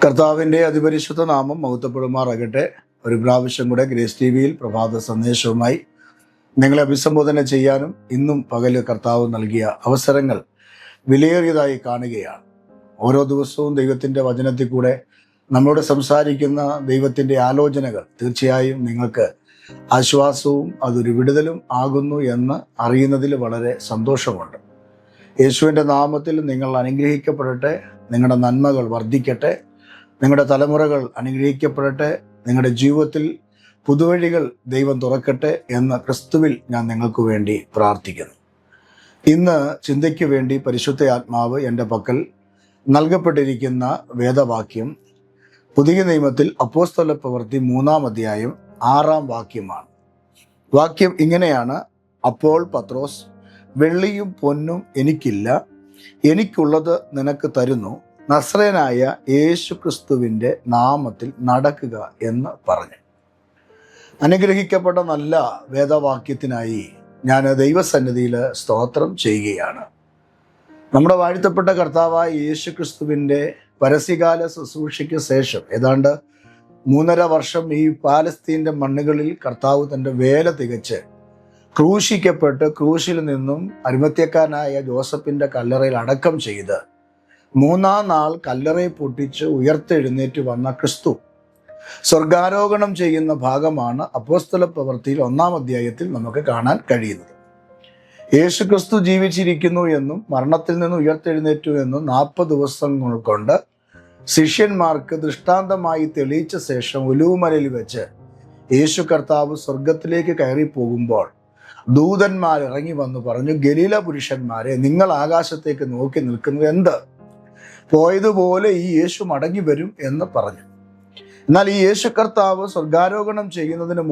കർത്താവിൻ്റെ അതിപരിശുദ്ധ നാമം മഹത്വപ്പെടുമാറാകട്ടെ. ഒരു പ്രാവശ്യം കൂടെ ഗ്രേസ് ടി വിയിൽ പ്രഭാത സന്ദേശവുമായി നിങ്ങളെ അഭിസംബോധന ചെയ്യാനും ഇന്നും പകല് കർത്താവ് നൽകിയ അവസരങ്ങൾ വിലയേറിയതായി കാണുകയാണ്. ഓരോ ദിവസവും ദൈവത്തിൻ്റെ വചനത്തിൽ കൂടെ നമ്മളോട് സംസാരിക്കുന്ന ദൈവത്തിൻ്റെ ആലോചനകൾ തീർച്ചയായും നിങ്ങൾക്ക് ആശ്വാസവും അതൊരു വിടുതലും ആകുന്നു എന്ന് അറിയുന്നതിൽ വളരെ സന്തോഷമുണ്ട്. യേശുവിൻ്റെ നാമത്തിൽ നിങ്ങൾ അനുഗ്രഹിക്കപ്പെടട്ടെ, നിങ്ങളുടെ നന്മകൾ വർദ്ധിക്കട്ടെ, നിങ്ങളുടെ തലമുറകൾ അനുഗ്രഹിക്കപ്പെടട്ടെ, നിങ്ങളുടെ ജീവിതത്തിൽ പുതുവഴികൾ ദൈവം തുറക്കട്ടെ എന്ന് ക്രിസ്തുവിൽ ഞാൻ നിങ്ങൾക്ക് വേണ്ടി പ്രാർത്ഥിക്കുന്നു. ഇന്ന് ചിന്തയ്ക്ക് വേണ്ടി പരിശുദ്ധ ആത്മാവ് എൻ്റെ പക്കൽ നൽകപ്പെട്ടിരിക്കുന്ന വേദവാക്യം പുതിയ നിയമത്തിൽ അപ്പോസ്തല പ്രവൃത്തി 3-ാം അധ്യായം 6-ാം വാക്യമാണ്. വാക്യം ഇങ്ങനെയാണ്: അപ്പോൾ പത്രോസ്, വെള്ളിയും പൊന്നും എനിക്കില്ല, എനിക്കുള്ളത് നിനക്ക് തരുന്നു, നസ്രയനായ യേശു ക്രിസ്തുവിൻ്റെ നാമത്തിൽ നടക്കുക എന്ന് പറഞ്ഞു. അനുഗ്രഹിക്കപ്പെട്ട നല്ല വേദവാക്യത്തിനായി ഞാൻ ദൈവസന്നിധിയിൽ സ്തോത്രം ചെയ്യുകയാണ്. നമ്മുടെ വാഴ്ത്തപ്പെട്ട കർത്താവായ യേശു ക്രിസ്തുവിൻ്റെ പരസ്യകാല ശുശ്രൂഷയ്ക്ക് ശേഷം ഏതാണ്ട് 3.5 വർഷം ഈ പാലസ്തീൻ്റെ മണ്ണുകളിൽ കർത്താവ് തൻ്റെ വേല തികച്ച് ക്രൂശിക്കപ്പെട്ട് ക്രൂശിൽ നിന്നും അരിമത്യക്കാരനായ ജോസഫിൻ്റെ കല്ലറയിൽ അടക്കം ചെയ്ത് 3-ാം നാൾ കല്ലറയെ പൊട്ടിച്ച് ഉയർത്തെഴുന്നേറ്റ് വന്ന ക്രിസ്തു സ്വർഗാരോഹണം ചെയ്യുന്ന ഭാഗമാണ് അപ്പോസ്തല പ്രവൃത്തിയിൽ 1-ാം അധ്യായത്തിൽ നമുക്ക് കാണാൻ കഴിയുന്നത്. യേശു ക്രിസ്തു ജീവിച്ചിരിക്കുന്നു എന്നും മരണത്തിൽ നിന്ന് ഉയർത്തെഴുന്നേറ്റു എന്നും 40 ദിവസങ്ങൾ കൊണ്ട് ശിഷ്യന്മാർക്ക് ദൃഷ്ടാന്തമായി തെളിയിച്ച ശേഷം ഒലിവുമലയിൽ വെച്ച് യേശു കർത്താവ് സ്വർഗത്തിലേക്ക് കയറി പോകുമ്പോൾ ദൂതന്മാർ ഇറങ്ങി വന്ന് പറഞ്ഞു, ഗലീല പുരുഷന്മാരെ, നിങ്ങൾ ആകാശത്തേക്ക് നോക്കി നിൽക്കുന്നത് എന്ത്? പോയതുപോലെ ഈ യേശു മടങ്ങി വരും എന്ന് പറഞ്ഞു. എന്നാൽ ഈ യേശു കർത്താവ് സ്വർഗാരോഹണം ചെയ്യുന്നതിന്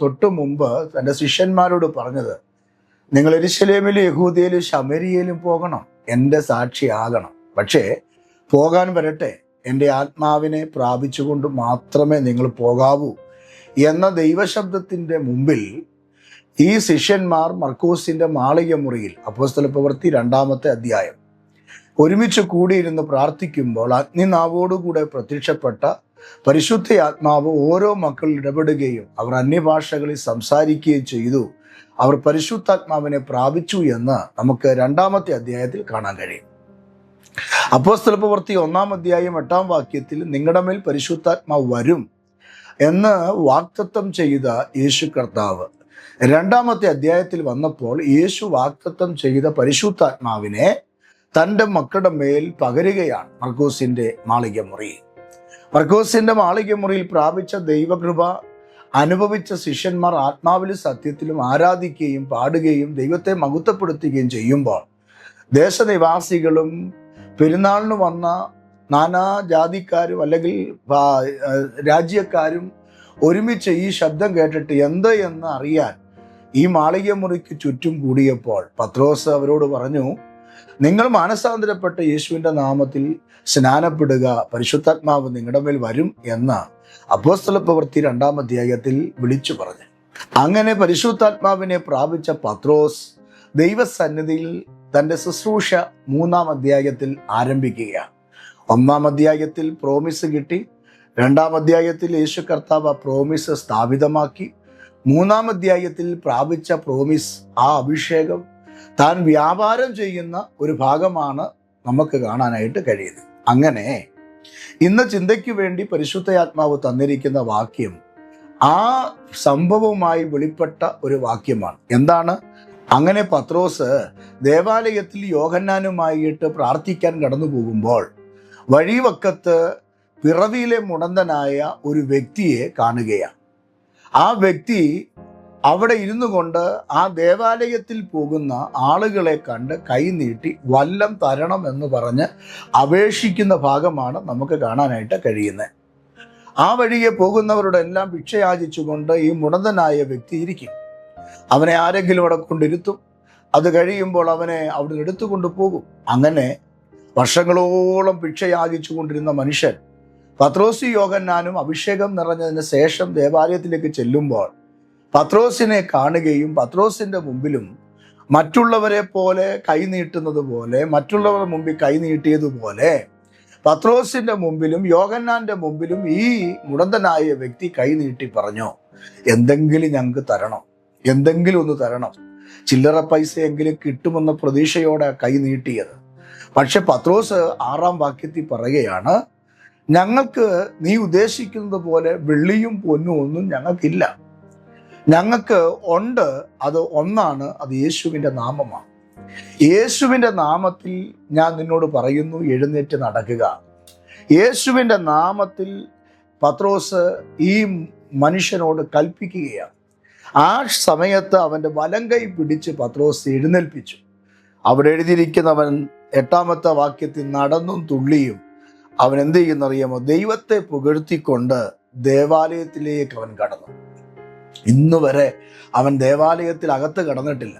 തൊട്ടു മുമ്പ് തൻ്റെ ശിഷ്യന്മാരോട് പറഞ്ഞത്, നിങ്ങൾ യെരൂശലേമിലും യഹൂദയിലും ശമരിയയിലും പോകണം, എൻ്റെ സാക്ഷിയാകണം. പക്ഷേ പോകാൻ വരട്ടെ, എൻ്റെ ആത്മാവിനെ പ്രാപിച്ചുകൊണ്ട് മാത്രമേ നിങ്ങൾ പോകാവൂ എന്ന ദൈവശബ്ദത്തിൻ്റെ മുമ്പിൽ ഈ ശിഷ്യന്മാർ മർക്കോസിൻ്റെ മാളിക മുറിയിൽ അപ്പോസ്തല പ്രവൃത്തി 2-ാമത്തെ അധ്യായം ഒരുമിച്ച് കൂടിയിരുന്ന് പ്രാർത്ഥിക്കുമ്പോൾ അഗ്നിനാവോടുകൂടെ പ്രത്യക്ഷപ്പെട്ട പരിശുദ്ധ ആത്മാവ് ഓരോ മക്കളിൽ ഇടപെടുകയും അവർ അന്യഭാഷകളിൽ സംസാരിക്കുകയും ചെയ്തു. അവർ പരിശുദ്ധാത്മാവിനെ പ്രാപിച്ചു എന്ന് നമുക്ക് 2-ാമത്തെ അധ്യായത്തിൽ കാണാൻ കഴിയും. അപ്പോസ്തല പ്രവൃത്തി 1-ാം അധ്യായം 8-ാം വാക്യത്തിൽ നിങ്ങളുടെ മേൽ പരിശുദ്ധാത്മാവ് വരും എന്ന് വാഗ്ദത്തം ചെയ്ത യേശു കർത്താവ് 2-ാമത്തെ അധ്യായത്തിൽ വന്നപ്പോൾ യേശു വാഗ്ദത്തം ചെയ്ത പരിശുദ്ധാത്മാവിനെ തൻ്റെ മക്കളുടെ മേൽ പകരുകയാണ്. മർക്കോസിൻ്റെ മാളിക മുറിയിൽ പ്രാപിച്ച ദൈവകൃപ അനുഭവിച്ച ശിഷ്യന്മാർ ആത്മാവിലും സത്യത്തിലും ആരാധിക്കുകയും പാടുകയും ദൈവത്തെ മഹത്വപ്പെടുത്തുകയും ചെയ്യുമ്പോൾ ദേശനിവാസികളും പെരുന്നാളിന് വന്ന നാനാ ജാതിക്കാരും അല്ലെങ്കിൽ രാജ്യക്കാരും ഒരുമിച്ച് ഈ ശബ്ദം കേട്ടിട്ട് എന്ത് എന്ന് അറിയാൻ ഈ മാളിക മുറിക്ക് ചുറ്റും കൂടിയപ്പോൾ പത്രോസ് അവരോട് പറഞ്ഞു, നിങ്ങൾ മാനസാന്തരപ്പെട്ട യേശുവിൻ്റെ നാമത്തിൽ സ്നാനപ്പെടുക, പരിശുദ്ധാത്മാവ് നിങ്ങളുടെ മേൽ വരും എന്ന് അപ്പോസ്തല പ്രവൃത്തി 2-ാം അധ്യായത്തിൽ വിളിച്ചു പറഞ്ഞു. അങ്ങനെ പരിശുദ്ധാത്മാവിനെ പ്രാപിച്ച പത്രോസ് ദൈവസന്നിധിയിൽ തൻ്റെ ശുശ്രൂഷ 3-ാം അധ്യായത്തിൽ ആരംഭിക്കുകയാണ്. 1-ാം അധ്യായത്തിൽ പ്രോമിസ് കിട്ടി, 2-ാം അധ്യായത്തിൽ യേശു കർത്താവ് ആ പ്രോമിസ് സ്ഥാപിതമാക്കി, 3-ാം അധ്യായത്തിൽ പ്രാപിച്ച പ്രോമിസ്, ആ അഭിഷേകം താൻ വ്യാപാരം ചെയ്യുന്ന ഒരു ഭാഗമാണ് നമുക്ക് കാണാനായിട്ട് കഴിയുന്നത്. അങ്ങനെ ഇന്ന് ചിന്തയ്ക്ക് വേണ്ടി പരിശുദ്ധ തന്നിരിക്കുന്ന വാക്യം ആ സംഭവവുമായി വെളിപ്പെട്ട ഒരു വാക്യമാണ്. എന്താണ്? അങ്ങനെ പത്രോസ് ദേവാലയത്തിൽ യോഹന്നാനുമായിട്ട് പ്രാർത്ഥിക്കാൻ കടന്നു പോകുമ്പോൾ വഴിവക്കത്ത് പിറവിയിലെ മുടന്തനായ ഒരു വ്യക്തിയെ കാണുകയാണ്. ആ വ്യക്തി അവിടെ ഇരുന്നു കൊണ്ട് ആ ദേവാലയത്തിൽ പോകുന്ന ആളുകളെ കണ്ട് കൈനീട്ടി വല്ലം തരണം എന്ന് പറഞ്ഞ് അപേക്ഷിക്കുന്ന ഭാഗമാണ് നമുക്ക് കാണാനായിട്ട് കഴിയുന്നത്. ആ വഴിയെ പോകുന്നവരുടെ എല്ലാം ഭിക്ഷയാചിച്ചുകൊണ്ട് ഈ മുടന്തനായ വ്യക്തി ഇരിക്കും. അവനെ ആരെങ്കിലും അവിടെ കൊണ്ടിരുത്തും. അത് കഴിയുമ്പോൾ അവനെ അവിടെ നിന്ന് എടുത്തുകൊണ്ട് പോകും. അങ്ങനെ വർഷങ്ങളോളം ഭിക്ഷയാചിച്ചു കൊണ്ടിരുന്ന മനുഷ്യൻ പത്രോസ് യോഹന്നാനും അഭിഷേകം നിറഞ്ഞതിന് ശേഷം ദേവാലയത്തിലേക്ക് ചെല്ലുമ്പോൾ പത്രോസിനെ കാണുകയും പത്രോസിൻ്റെ മുമ്പിലും മറ്റുള്ളവരെ പോലെ കൈനീട്ടുന്നത് പോലെ, മറ്റുള്ളവരുടെ മുമ്പിൽ കൈനീട്ടിയതുപോലെ പത്രോസിന്റെ മുമ്പിലും യോഹന്നാന്റെ മുമ്പിലും ഈ മുടന്തനായ വ്യക്തി കൈനീട്ടി പറഞ്ഞു, എന്തെങ്കിലും ഞങ്ങൾക്ക് തരണം, എന്തെങ്കിലും ഒന്ന് തരണം, ചില്ലറ പൈസയെങ്കിലും കിട്ടുമെന്ന പ്രതീക്ഷയോടെ കൈ നീട്ടിയത്. പക്ഷെ പത്രോസ് 6-ാം വാക്യത്തിൽ പറയുകയാണ്, ഞങ്ങൾക്ക് നീ ഉദ്ദേശിക്കുന്നത് പോലെ വെള്ളിയും പൊന്നും ഒന്നും ഞങ്ങൾക്കില്ല. ഞങ്ങൾക്ക് ഉണ്ട്, അത് ഒന്നാണ്, അത് യേശുവിൻ്റെ നാമമാണ്. യേശുവിൻ്റെ നാമത്തിൽ ഞാൻ നിന്നോട് പറയുന്നു, എഴുന്നേറ്റ് നടക്കുക. യേശുവിൻ്റെ നാമത്തിൽ പത്രോസ് ഈ മനുഷ്യനോട് കൽപ്പിക്കുകയാണ്. ആ സമയത്ത് അവൻ്റെ വലങ്കൈ പിടിച്ച് പത്രോസ് എഴുന്നേൽപ്പിച്ചു. അവിടെ എഴുതിയിരിക്കുന്നവൻ 8-ാമത്തെ വാക്യത്തിൽ നടന്നും തുള്ളിയും അവൻ എന്ത് ചെയ്യുന്നറിയാമോ? ദൈവത്തെ പുകഴ്ത്തിക്കൊണ്ട് ദേവാലയത്തിലേക്ക് അവൻ കടന്നു. ഇന്നുവരെ അവൻ ദേവാലയത്തിൽ അകത്ത് കടന്നിട്ടില്ല.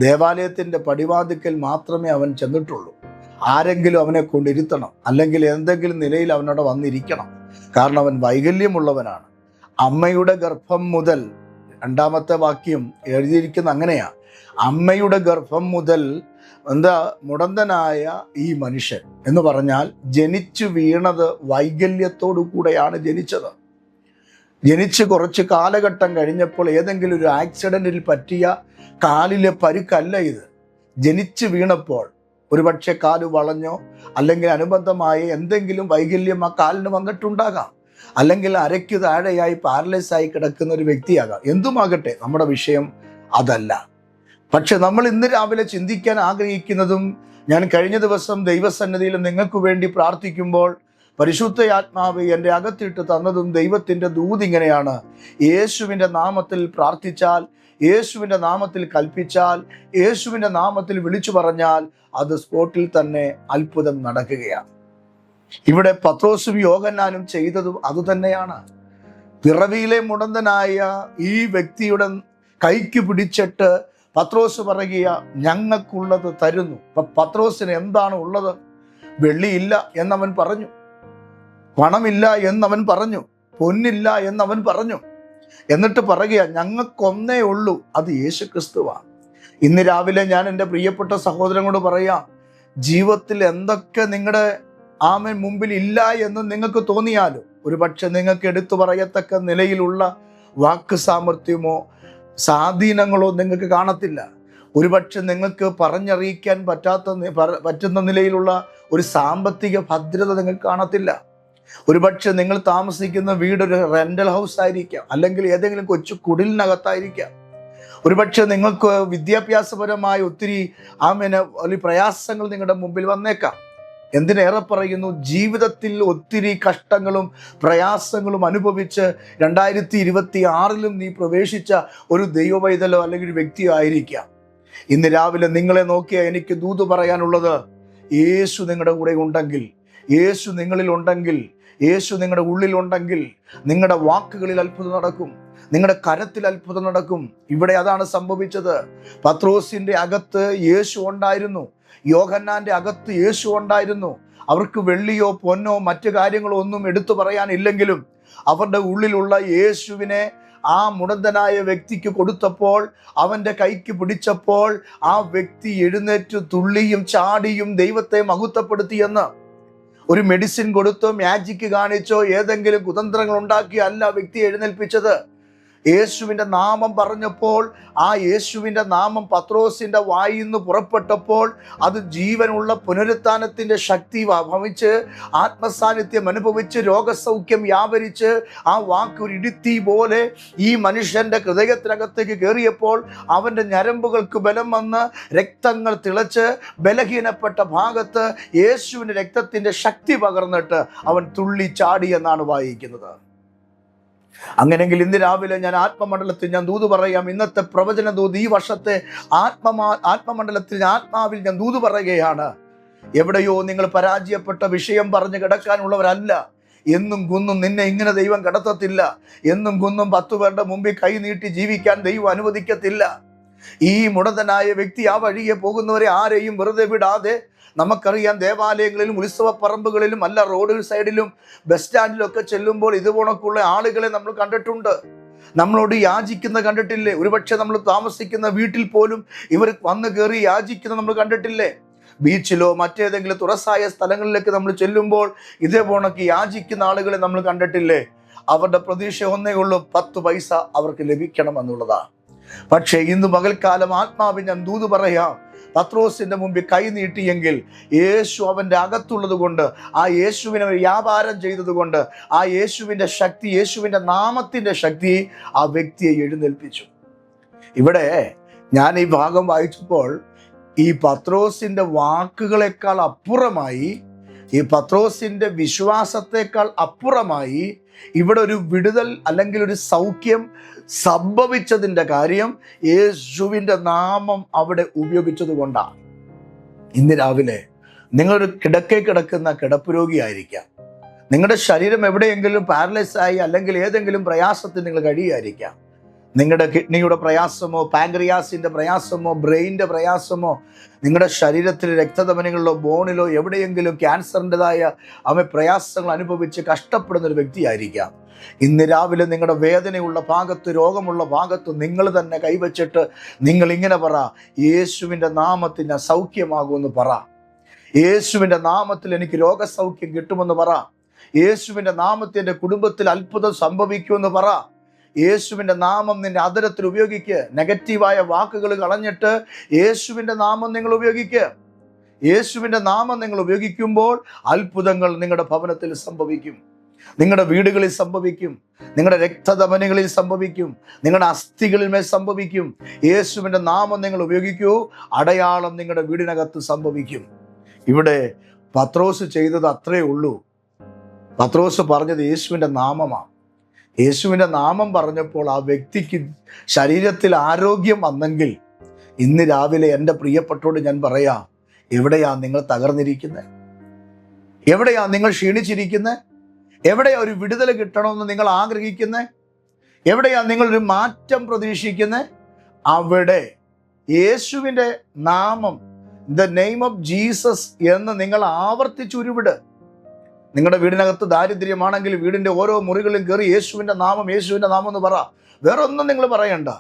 ദേവാലയത്തിൻ്റെ പടിവാതിക്കൽ മാത്രമേ അവൻ ചെന്നിട്ടുള്ളൂ. ആരെങ്കിലും അവനെ കൊണ്ടിരുത്തണം, അല്ലെങ്കിൽ എന്തെങ്കിലും നിലയിൽ അവനോട് വന്നിരിക്കണം. കാരണം അവൻ വൈകല്യമുള്ളവനാണ്. അമ്മയുടെ ഗർഭം മുതൽ, 2-ാമത്തെ വാക്യം എഴുതിയിരിക്കുന്ന അങ്ങനെയാ, അമ്മയുടെ ഗർഭം മുതൽ മുടന്തനായ ഈ മനുഷ്യൻ എന്ന് പറഞ്ഞാൽ ജനിച്ചു വീണത് വൈകല്യത്തോടു കൂടെയാണ് ജനിച്ചത്. ജനിച്ച് കുറച്ച് കാലഘട്ടം കഴിഞ്ഞപ്പോൾ ഏതെങ്കിലും ഒരു ആക്സിഡൻറ്റിൽ പറ്റിയ കാലിലെ പരുക്കല്ല ഇത്. ജനിച്ചു വീണപ്പോൾ ഒരുപക്ഷെ കാല് വളഞ്ഞോ അല്ലെങ്കിൽ അനുബന്ധമായ എന്തെങ്കിലും വൈകല്യം ആ കാലിന് വന്നിട്ടുണ്ടാകാം. അല്ലെങ്കിൽ അരയ്ക്ക് താഴെയായി പാരലൈസ് ആയി കിടക്കുന്ന ഒരു വ്യക്തിയാകാം. എന്തുമാകട്ടെ, നമ്മുടെ വിഷയം അതല്ല. പക്ഷെ നമ്മൾ ഇന്ന് രാവിലെ ചിന്തിക്കാൻ ആഗ്രഹിക്കുന്നതും, ഞാൻ കഴിഞ്ഞ ദിവസം ദൈവസന്നിധിയിൽ നിങ്ങൾക്ക് വേണ്ടി പ്രാർത്ഥിക്കുമ്പോൾ പരിശുദ്ധ ആത്മാവ് എൻ്റെ അകത്തിട്ട് തന്നതും ദൈവത്തിൻ്റെ ദൂത് ഇങ്ങനെയാണ്: യേശുവിൻ്റെ നാമത്തിൽ പ്രാർത്ഥിച്ചാൽ, യേശുവിൻ്റെ നാമത്തിൽ കൽപ്പിച്ചാൽ, യേശുവിൻ്റെ നാമത്തിൽ വിളിച്ചു പറഞ്ഞാൽ അത് സ്പോട്ടിൽ തന്നെ അത്ഭുതം നടക്കുകയാണ്. ഇവിടെ പത്രോസും യോഹന്നാനും ചെയ്തതും അതുതന്നെയാണ്. പിറവിയിലെ മുടന്തനായ ഈ വ്യക്തിയുടെ കൈക്ക് പിടിച്ചിട്ട് പത്രോസ് പറയുക, ഞങ്ങൾക്കുള്ളത് തരുന്നു. പത്രോസിന് എന്താണ് ഉള്ളത്? വെള്ളിയില്ല എന്നവൻ പറഞ്ഞു, പണമില്ല എന്നവൻ പറഞ്ഞു, പൊന്നില്ല എന്നവൻ പറഞ്ഞു. എന്നിട്ട് പറയുക, ഞങ്ങൾക്കൊന്നേ ഉള്ളൂ, അത് യേശുക്രിസ്തുവാണ്. ഇന്ന് രാവിലെ ഞാൻ എൻ്റെ പ്രിയപ്പെട്ട സഹോദരനോട് പറയാം, ജീവിതത്തിൽ എന്തൊക്കെ നിങ്ങളുടെ മുമ്പിൽ ഇല്ല എന്ന് നിങ്ങൾക്ക് തോന്നിയാലും, ഒരുപക്ഷെ നിങ്ങൾക്ക് എടുത്തു പറയത്തക്ക നിലയിലുള്ള വാക്ക് സാമർഥ്യമോ സ്വാധീനങ്ങളോ നിങ്ങൾക്ക് കാണത്തില്ല. ഒരുപക്ഷെ നിങ്ങൾക്ക് പറഞ്ഞറിയിക്കാൻ പറ്റുന്ന നിലയിലുള്ള ഒരു സാമ്പത്തിക ഭദ്രത നിങ്ങൾക്ക് കാണത്തില്ല. ഒരുപക്ഷെ നിങ്ങൾ താമസിക്കുന്ന വീടൊരു റെൻ്റൽ ഹൗസ് ആയിരിക്കാം, അല്ലെങ്കിൽ ഏതെങ്കിലും കൊച്ചു കുടിലിനകത്തായിരിക്കാം. ഒരുപക്ഷെ നിങ്ങൾക്ക് വിദ്യാഭ്യാസപരമായ ഒത്തിരി പ്രയാസങ്ങൾ നിങ്ങളുടെ മുമ്പിൽ വന്നേക്കാം. എന്തിനേറെ പറയുന്നു, ജീവിതത്തിൽ ഒത്തിരി കഷ്ടങ്ങളും പ്രയാസങ്ങളും അനുഭവിച്ച് 2026 നീ പ്രവേശിച്ച ഒരു ദൈവവൈതലോ അല്ലെങ്കിൽ ഒരു വ്യക്തിയോ ആയിരിക്കാം. ഇന്ന് രാവിലെ നിങ്ങളെ നോക്കിയാൽ എനിക്ക് ദൂത് പറയാനുള്ളത്, യേശു നിങ്ങളുടെ കൂടെ ഉണ്ടെങ്കിൽ, യേശു നിങ്ങളിൽ ഉണ്ടെങ്കിൽ, യേശു നിങ്ങളുടെ ഉള്ളിലുണ്ടെങ്കിൽ നിങ്ങളുടെ വാക്കുകളിൽ അത്ഭുതം നടക്കും, നിങ്ങളുടെ കരത്തിൽ അത്ഭുതം നടക്കും. ഇവിടെ അതാണ് സംഭവിച്ചത്. പത്രോസിന്റെ അകത്ത് യേശു ഉണ്ടായിരുന്നു, യോഹന്നാന്റെ അകത്ത് യേശു ഉണ്ടായിരുന്നു. അവർക്ക് വെള്ളിയോ പൊന്നോ മറ്റു കാര്യങ്ങളോ ഒന്നും എടുത്തു പറയാനില്ലെങ്കിലും അവരുടെ ഉള്ളിലുള്ള യേശുവിനെ ആ മുടന്തനായ വ്യക്തിക്ക് കൊടുത്തപ്പോൾ, അവൻ്റെ കൈക്ക് പിടിച്ചപ്പോൾ ആ വ്യക്തി എഴുന്നേറ്റ് തുള്ളിയും ചാടിയും ദൈവത്തെ മഹത്വപ്പെടുത്തിയെന്ന്. ഒരു മെഡിസിൻ കൊടുത്തോ മാജിക്ക് കാണിച്ചോ ഏതെങ്കിലും കുതന്ത്രങ്ങൾ ഉണ്ടാക്കിയോ അല്ല വ്യക്തി എഴുന്നേൽപ്പിച്ചത്. യേശുവിൻ്റെ നാമം പറഞ്ഞപ്പോൾ, ആ യേശുവിൻ്റെ നാമം പത്രോസിൻ്റെ വായിൽ നിന്ന് പുറപ്പെട്ടപ്പോൾ അത് ജീവനുള്ള പുനരുത്ഥാനത്തിൻ്റെ ശക്തി ഭവിച്ച് ആത്മസാന്നിധ്യം അനുഭവിച്ച് രോഗസൗഖ്യം വ്യാപരിച്ച് ആ വാക്ക് ഒരു ഇടുത്തി പോലെ ഈ മനുഷ്യൻ്റെ ഹൃദയത്തിനകത്തേക്ക് കയറിയപ്പോൾ അവൻ്റെ ഞരമ്പുകൾക്ക് ബലം വന്ന് രക്തങ്ങൾ തിളച്ച് ബലഹീനപ്പെട്ട ഭാഗത്ത് യേശുവിൻ്റെ രക്തത്തിൻ്റെ ശക്തി പകർന്നിട്ട് അവൻ തുള്ളി ചാടി എന്നാണ് വായിക്കുന്നത്. അങ്ങനെങ്കിൽ ഇന്ന് രാവിലെ ഞാൻ ആത്മമണ്ഡലത്തിൽ ഞാൻ ദൂത് പറയാം. ഇന്നത്തെ പ്രവചന ദൂത്, ഈ വർഷത്തെ ആത്മമണ്ഡലത്തിൽ ആത്മാവിൽ ഞാൻ ദൂത് പറയുകയാണ്. എവിടെയോ നിങ്ങൾ പരാജയപ്പെട്ട വിഷയം പറഞ്ഞു കിടക്കാനുള്ളവരല്ല. എന്നും കുന്നും നിന്നെ ഇങ്ങനെ ദൈവം കടത്തത്തില്ല. എന്നും കുന്നും 10 പേരുടെ മുമ്പിൽ കൈ നീട്ടി ജീവിക്കാൻ ദൈവം അനുവദിക്കത്തില്ല. ഈ മുടന്തനായ വ്യക്തി ആ വഴിയെ പോകുന്നവരെ ആരെയും വെറുതെ വിടാതെ, നമുക്കറിയാം ദേവാലയങ്ങളിലും ഉത്സവ പറമ്പുകളിലും അല്ല റോഡ് സൈഡിലും ബസ് സ്റ്റാൻഡിലൊക്കെ ചെല്ലുമ്പോൾ ഇതുപോണക്കുള്ള ആളുകളെ നമ്മൾ കണ്ടിട്ടുണ്ട്. നമ്മളോട് യാചിക്കുന്ന കണ്ടിട്ടില്ലേ? ഒരുപക്ഷെ നമ്മൾ താമസിക്കുന്ന വീട്ടിൽ പോലും ഇവർ വന്ന് കയറി യാചിക്കുന്ന നമ്മൾ കണ്ടിട്ടില്ലേ? ബീച്ചിലോ മറ്റേതെങ്കിലും തുറസായ സ്ഥലങ്ങളിലേക്ക് നമ്മൾ ചെല്ലുമ്പോൾ ഇതേപോണക്ക് യാചിക്കുന്ന ആളുകളെ നമ്മൾ കണ്ടിട്ടില്ലേ? അവരുടെ പ്രതീക്ഷ ഒന്നേ ഉള്ളൂ, 10 പൈസ അവർക്ക് ലഭിക്കണം എന്നുള്ളതാണ്. പക്ഷേ ഇന്ന് പകൽക്കാലം ആത്മാവിൽ ഞാൻ ദൂത് പറയാം, പത്രോസിന്റെ മുമ്പിൽ കൈ നീട്ടിയെങ്കിൽ യേശു അവന്റെ അകത്തുള്ളത് കൊണ്ട്, ആ യേശുവിനെ വ്യാപാരം ചെയ്തത് കൊണ്ട്, ആ യേശുവിന്റെ ശക്തി, യേശുവിന്റെ നാമത്തിന്റെ ശക്തി ആ വ്യക്തിയെ എഴുന്നേൽപ്പിച്ചു. ഇവിടെ ഞാൻ ഈ ഭാഗം വായിച്ചപ്പോൾ ഈ പത്രോസിന്റെ വാക്കുകളെക്കാൾ അപ്പുറമായി, ഈ പത്രോസിന്റെ വിശ്വാസത്തെക്കാൾ അപ്പുറമായി ഇവിടെ ഒരു വിടുതൽ അല്ലെങ്കിൽ ഒരു സൗഖ്യം സംഭവിച്ചതിൻ്റെ കാര്യം യേശുവിൻ്റെ നാമം അവിടെ ഉപയോഗിച്ചത് കൊണ്ടാണ്. ഇന്ന് രാവിലെ നിങ്ങളൊരു കിടക്കുന്ന കിടപ്പ് രോഗിയായിരിക്കാം. നിങ്ങളുടെ ശരീരം എവിടെയെങ്കിലും പാരലൈസ് ആയി അല്ലെങ്കിൽ ഏതെങ്കിലും പ്രയാസത്തിൽ നിങ്ങൾ കഴിയുമായിരിക്കാം. നിങ്ങളുടെ കിഡ്നിയുടെ പ്രയാസമോ, പാൻക്രിയാസിൻ്റെ പ്രയാസമോ, ബ്രെയിനിൻ്റെ പ്രയാസമോ, നിങ്ങളുടെ ശരീരത്തിൽ രക്തധമനികളിലോ ബോണിലോ എവിടെയെങ്കിലും ക്യാൻസറിൻ്റെതായ പ്രയാസങ്ങൾ അനുഭവിച്ച് കഷ്ടപ്പെടുന്ന ഒരു വ്യക്തിയായിരിക്കാം. ഇന്ന് രാവിലെ നിങ്ങളുടെ വേദനയുള്ള ഭാഗത്ത്, രോഗമുള്ള ഭാഗത്ത് നിങ്ങൾ തന്നെ കൈവച്ചിട്ട് നിങ്ങൾ ഇങ്ങനെ പറ, യേശുവിൻ്റെ നാമത്തിൽ ഞാൻ സൗഖ്യമാകുമെന്ന് പറ. യേശുവിൻ്റെ നാമത്തിൽ എനിക്ക് രോഗസൗഖ്യം കിട്ടുമെന്ന് പറ. യേശുവിൻ്റെ നാമത്തിൽ എൻ്റെ കുടുംബത്തിൽ അത്ഭുതം സംഭവിക്കുമെന്ന് പറ. യേശുവിൻ്റെ നാമം നിന്റെ അധരത്തിൽ ഉപയോഗിക്കുക. നെഗറ്റീവായ വാക്കുകൾ കളഞ്ഞിട്ട് യേശുവിൻ്റെ നാമം നിങ്ങൾ ഉപയോഗിക്കുക. യേശുവിൻ്റെ നാമം നിങ്ങൾ ഉപയോഗിക്കുമ്പോൾ അത്ഭുതങ്ങൾ നിങ്ങളുടെ ഭവനത്തിൽ സംഭവിക്കും, നിങ്ങളുടെ വീടുകളിൽ സംഭവിക്കും, നിങ്ങളുടെ രക്തധമനികളിൽ സംഭവിക്കും, നിങ്ങളുടെ അസ്ഥികളിൽ മേൽ സംഭവിക്കും. യേശുവിൻ്റെ നാമം നിങ്ങൾ ഉപയോഗിക്കൂ, അടയാളം നിങ്ങളുടെ വീടിനകത്ത് സംഭവിക്കും. ഇവിടെ പത്രോസ് ചെയ്തത് അത്രേ ഉള്ളൂ. പത്രോസ് പറഞ്ഞത് യേശുവിൻ്റെ നാമമാണ്. യേശുവിൻ്റെ നാമം പറഞ്ഞപ്പോൾ ആ വ്യക്തിക്ക് ശരീരത്തിൽ ആരോഗ്യം വന്നെങ്കിൽ ഇന്ന് രാവിലെ എൻ്റെ പ്രിയപ്പെട്ടോട് ഞാൻ പറയാം, എവിടെയാ നിങ്ങൾ തകർന്നിരിക്കുന്നത്? എവിടെയാ നിങ്ങൾ ക്ഷീണിച്ചിരിക്കുന്നത്? എവിടെയാ ഒരു വിടുതൽ കിട്ടണമെന്ന് നിങ്ങൾ ആഗ്രഹിക്കുന്നത്? എവിടെയാ നിങ്ങളൊരു മാറ്റം പ്രതീക്ഷിക്കുന്നത്? അവിടെ യേശുവിൻ്റെ നാമം, ദ നെയിം ഓഫ് ജീസസ് എന്ന് നിങ്ങൾ ആവർത്തിച്ചുരുവിട്. നിങ്ങളുടെ വീടിനകത്ത് ദാരിദ്ര്യമാണെങ്കിൽ വീടിൻ്റെ ഓരോ മുറികളിലും കയറി യേശുവിൻ്റെ നാമം, യേശുവിൻ്റെ നാമം എന്ന് പറ. വേറെ ഒന്നും നിങ്ങൾ പറയണ്ട.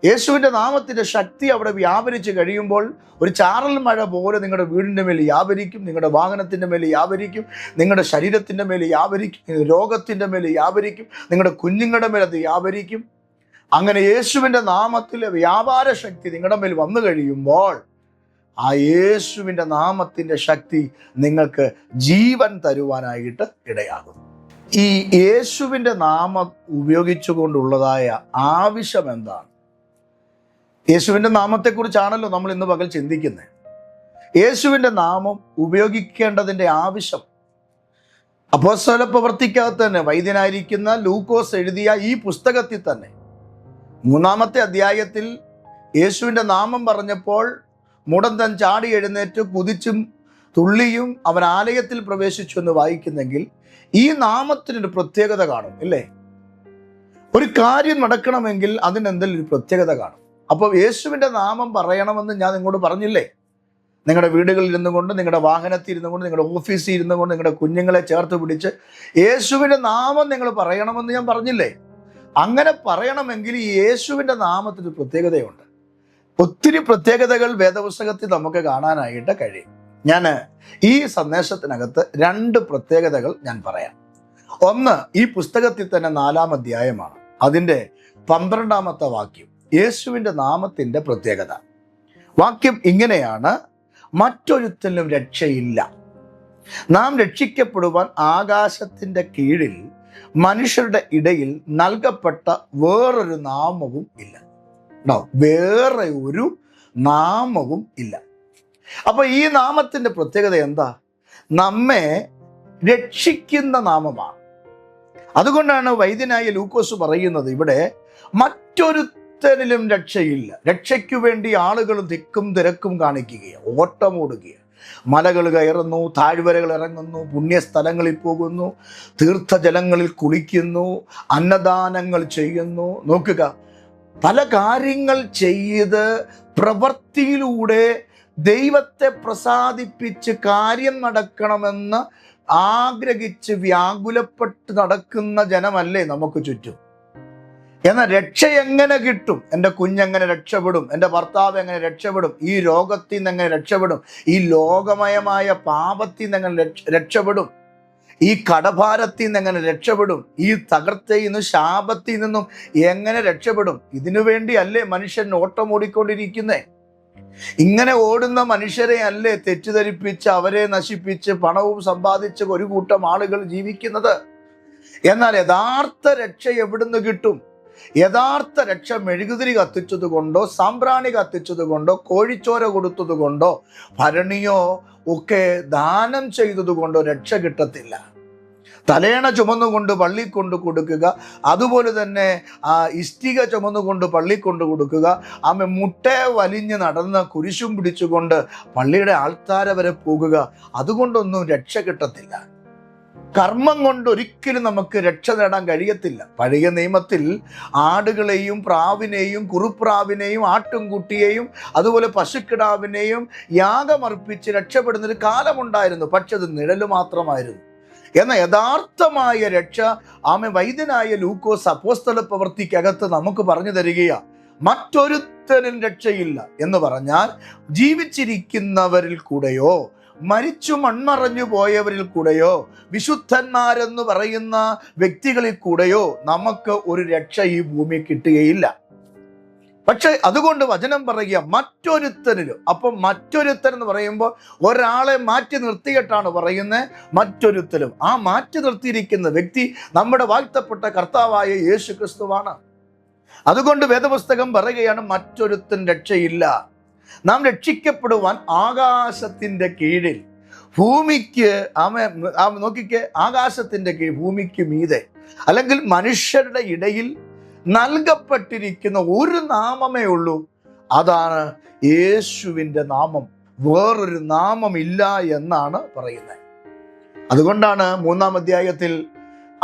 യേശുവിൻ്റെ നാമത്തിൻ്റെ ശക്തി അവിടെ വ്യാപരിച്ച് കഴിയുമ്പോൾ ഒരു ചാറൽ മഴ പോലെ നിങ്ങളുടെ വീടിൻ്റെ മേൽ വ്യാപരിക്കും, നിങ്ങളുടെ വാഹനത്തിൻ്റെ മേൽ വ്യാപരിക്കും, നിങ്ങളുടെ ശരീരത്തിൻ്റെ മേൽ വ്യാപരിക്കും, രോഗത്തിൻ്റെ മേൽ വ്യാപരിക്കും, നിങ്ങളുടെ കുഞ്ഞുങ്ങളുടെ മേൽ അത് വ്യാപരിക്കും. അങ്ങനെ യേശുവിൻ്റെ നാമത്തിലെ വ്യാപാര ശക്തി നിങ്ങളുടെ മേൽ വന്നു കഴിയുമ്പോൾ ആ യേശുവിൻ്റെ നാമത്തിൻ്റെ ശക്തി നിങ്ങൾക്ക് ജീവൻ തരുവാനായിട്ട് ഇടയാകും. ഈ യേശുവിൻ്റെ നാമം ഉപയോഗിച്ചുകൊണ്ടുള്ളതായ ആവശ്യം എന്താണ്? യേശുവിൻ്റെ നാമത്തെക്കുറിച്ചാണല്ലോ നമ്മൾ ഇന്ന് പകൽ ചിന്തിക്കുന്നത്. യേശുവിൻ്റെ നാമം ഉപയോഗിക്കേണ്ടതിൻ്റെ ആവശ്യം അപ്പോസ്തല പ്രവൃത്തിക്കകത്ത് തന്നെ വൈദ്യനായിരിക്കുന്ന ലൂക്കോസ് എഴുതിയ ഈ പുസ്തകത്തിൽ തന്നെ 3-ാമത്തെ അധ്യായത്തിൽ യേശുവിൻ്റെ നാമം പറഞ്ഞപ്പോൾ മുടന്തൻ ചാടി എഴുന്നേറ്റ് കുതിച്ചും തുള്ളിയും അവൻ ആലയത്തിൽ പ്രവേശിച്ചു എന്ന് വായിക്കുന്നെങ്കിൽ ഈ നാമത്തിനൊരു പ്രത്യേകത കാണും, ഇല്ലേ? ഒരു കാര്യം നടക്കണമെങ്കിൽ അതിനെന്തെങ്കിലും ഒരു പ്രത്യേകത കാണും. അപ്പോൾ യേശുവിൻ്റെ നാമം പറയണമെന്ന് ഞാൻ നിങ്ങളോട് പറഞ്ഞില്ലേ? നിങ്ങളുടെ വീടുകളിൽ ഇരുന്നു കൊണ്ട്, നിങ്ങളുടെ വാഹനത്തിൽ ഇരുന്നു കൊണ്ട്, നിങ്ങളുടെ ഓഫീസിൽ ഇരുന്നു കൊണ്ട്, നിങ്ങളുടെ കുഞ്ഞുങ്ങളെ ചേർത്ത് പിടിച്ച് യേശുവിൻ്റെ നാമം നിങ്ങൾ പറയണമെന്ന് ഞാൻ പറഞ്ഞില്ലേ? അങ്ങനെ പറയണമെങ്കിൽ ഈ യേശുവിൻ്റെ നാമത്തിന് പ്രത്യേകതയുണ്ട്. ഒത്തിരി പ്രത്യേകതകൾ വേദപുസ്തകത്തിൽ നമുക്ക് കാണാനായിട്ട് കഴിയും. ഞാൻ ഈ സന്ദേശത്തിനകത്ത് 2 പ്രത്യേകതകൾ ഞാൻ പറയാം. ഒന്ന്, ഈ പുസ്തകത്തിൽ തന്നെ 4-ാം അധ്യായമാണ്. അതിൻ്റെ 12-ാമത്തെ വാക്യം യേശുവിൻ്റെ നാമത്തിൻ്റെ പ്രത്യേകത. വാക്യം ഇങ്ങനെയാണ്: മറ്റൊരുത്തനും രക്ഷയില്ല, നാം രക്ഷിക്കപ്പെടുവാൻ ആകാശത്തിൻ്റെ കീഴിൽ മനുഷ്യരുടെ ഇടയിൽ നൽകപ്പെട്ട വേറൊരു നാമവും ഇല്ല. വേറെ ഒരു നാമവും ഇല്ല. അപ്പൊ ഈ നാമത്തിന്റെ പ്രത്യേകത എന്താ? നമ്മെ രക്ഷിക്കുന്ന നാമമാണ്. അതുകൊണ്ടാണ് വൈദ്യനായ ലൂക്കോസ് പറയുന്നത്, ഇവിടെ മറ്റൊരുത്തരിലും രക്ഷയില്ല. രക്ഷയ്ക്കു വേണ്ടി ആളുകൾ തിക്കും തിരക്കും കാണിക്കുകയാണ്, ഓട്ടമോടുകയാണ്. മലകൾ കയറുന്നു, താഴ്വരകൾ ഇറങ്ങുന്നു, പുണ്യസ്ഥലങ്ങളിൽ പോകുന്നു, തീർത്ഥജലങ്ങളിൽ കുളിക്കുന്നു, അന്നദാനങ്ങൾ ചെയ്യുന്നു. നോക്കുക, പല കാര്യങ്ങൾ ചെയ്ത് പ്രവൃത്തിയിലൂടെ ദൈവത്തെ പ്രസാദിപ്പിച്ച് കാര്യം നടക്കണമെന്ന് ആഗ്രഹിച്ച് വ്യാകുലപ്പെട്ട് നടക്കുന്ന ജനമല്ലേ നമുക്ക് ചുറ്റും? എന്നാൽ രക്ഷ എങ്ങനെ കിട്ടും? എൻ്റെ കുഞ്ഞെങ്ങനെ രക്ഷപ്പെടും? എൻ്റെ ഭർത്താവ് എങ്ങനെ രക്ഷപ്പെടും? ഈ രോഗത്തിൽ നിന്ന് എങ്ങനെ രക്ഷപ്പെടും? ഈ ലോകമയമായ പാപത്തിൽ നിന്ന് എങ്ങനെ രക്ഷപ്പെടും? ഈ കടഭാരത്തിൽ നിന്ന് എങ്ങനെ രക്ഷപ്പെടും? ഈ തകർച്ചയിൽ നിന്നും ശാപത്തിൽ നിന്നും എങ്ങനെ രക്ഷപ്പെടും? ഇതിനു വേണ്ടി അല്ലേ മനുഷ്യൻ ഓട്ടം ഓടിക്കൊണ്ടിരിക്കുന്നേ? ഇങ്ങനെ ഓടുന്ന മനുഷ്യരെ അല്ലേ തെറ്റിദ്ധരിപ്പിച്ച് അവരെ നശിപ്പിച്ച് പണവും സമ്പാദിച്ച് ഒരു കൂട്ടം ആളുകൾ ജീവിക്കുന്നത്? എന്നാൽ യഥാർത്ഥ രക്ഷ എവിടുന്ന് കിട്ടും? യഥാർത്ഥ രക്ഷ മെഴുകുതിരി കത്തിച്ചത് കൊണ്ടോ, സാമ്പ്രാണി കത്തിച്ചത് കൊണ്ടോ, കോഴിച്ചോര കൊടുത്തത് കൊണ്ടോ, ഭരണിയോ ഒക്കെ ദാനം ചെയ്തത് കൊണ്ടോ രക്ഷ കിട്ടത്തില്ല. തലേണ ചുമന്നുകൊണ്ട് പള്ളി കൊണ്ട് കൊടുക്കുക, അതുപോലെ തന്നെ ഇഷ്ടിക ചുമന്നുകൊണ്ട് പള്ളി കൊണ്ട് കൊടുക്കുക, മുട്ടയെ വലിഞ്ഞ് നടന്ന് കുരിശും പിടിച്ചുകൊണ്ട് പള്ളിയുടെ ആൾത്താര വരെ പോകുക, അതുകൊണ്ടൊന്നും രക്ഷ കിട്ടത്തില്ല. കർമ്മം കൊണ്ട് ഒരിക്കലും നമുക്ക് രക്ഷ നേടാൻ കഴിയത്തില്ല. പഴയ നിയമത്തിൽ ആടുകളെയും പ്രാവിനെയും കുറുപ്രാവിനെയും ആട്ടുംകുട്ടിയെയും അതുപോലെ പശുക്കിടാവിനെയും യാഗമർപ്പിച്ച് രക്ഷപ്പെടുന്നൊരു കാലമുണ്ടായിരുന്നു. പക്ഷെ അത് നിഴല് മാത്രമായിരുന്നു. എന്നാൽ യഥാർത്ഥമായ രക്ഷ വൈദ്യനായ ലൂക്കോസ് അപ്പോസ്തല പ്രവൃത്തിക്കകത്ത് നമുക്ക് പറഞ്ഞു തരികയാണ്. മറ്റൊരുത്തനും രക്ഷയില്ല എന്ന് പറഞ്ഞാൽ ജീവിച്ചിരിക്കുന്നവരിൽ കൂടെയോ മരിച്ചു മൺമറഞ്ഞു പോയവരിൽ കൂടെയോ വിശുദ്ധന്മാരെന്ന് പറയുന്ന വ്യക്തികളിൽ കൂടെയോ നമുക്ക് ഒരു രക്ഷ ഈ ഭൂമി കിട്ടുകയില്ല. പക്ഷെ അതുകൊണ്ട് വചനം പറയുക മറ്റൊരുത്തനിലും. അപ്പം മറ്റൊരുത്തൻ എന്ന് പറയുമ്പോൾ ഒരാളെ മാറ്റി നിർത്തിയിട്ടാണ് പറയുന്നത് മറ്റൊരുത്തലും. ആ മാറ്റി നിർത്തിയിരിക്കുന്ന വ്യക്തി നമ്മുടെ വാഴ്ത്തപ്പെട്ട കർത്താവായ യേശു ക്രിസ്തുവാണ്. അതുകൊണ്ട് വേദപുസ്തകം പറയുകയാണ് മറ്റൊരുത്തൻ രക്ഷയില്ല. നാം രക്ഷിക്കപ്പെടുവാൻ ആകാശത്തിന്റെ കീഴിൽ ഭൂമിക്ക് നോക്കിക്കേ, ആകാശത്തിന്റെ കീഴിൽ ഭൂമിക്ക് മീതെ അല്ലെങ്കിൽ മനുഷ്യരുടെ ഇടയിൽ നൽകപ്പെട്ടിരിക്കുന്ന ഒരു നാമമേ ഉള്ളൂ. അതാണ് യേശുവിൻ്റെ നാമം. വേറൊരു നാമമില്ല എന്നാണ് പറയുന്നത്. അതുകൊണ്ടാണ് 3-ാം അധ്യായത്തിൽ